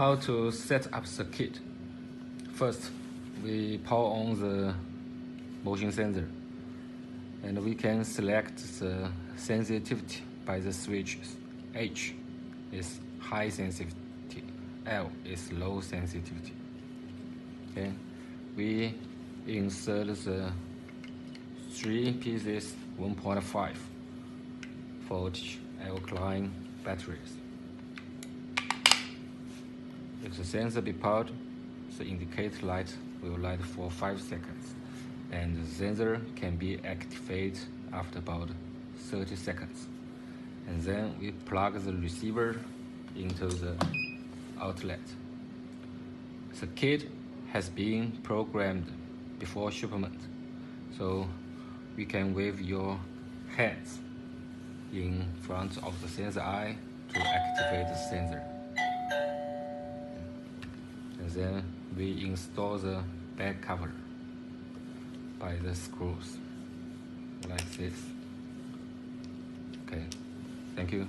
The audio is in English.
How to set up the kit? First, we power on the motion sensor, and we can select the sensitivity by the switches. H is high sensitivity, L is low sensitivity. Okay, we insert the 3 pieces 1.5 voltage alkaline batteries. If the sensor be powered, the indicator light will light for 5 seconds, and the sensor can be activated after about 30 seconds. And then we plug the receiver into the outlet. The kit has been programmed before shipment, so we can wave your hands in front of the sensor eye to activate the sensor. And then we install the back cover by the screws like this. Okay, thank you.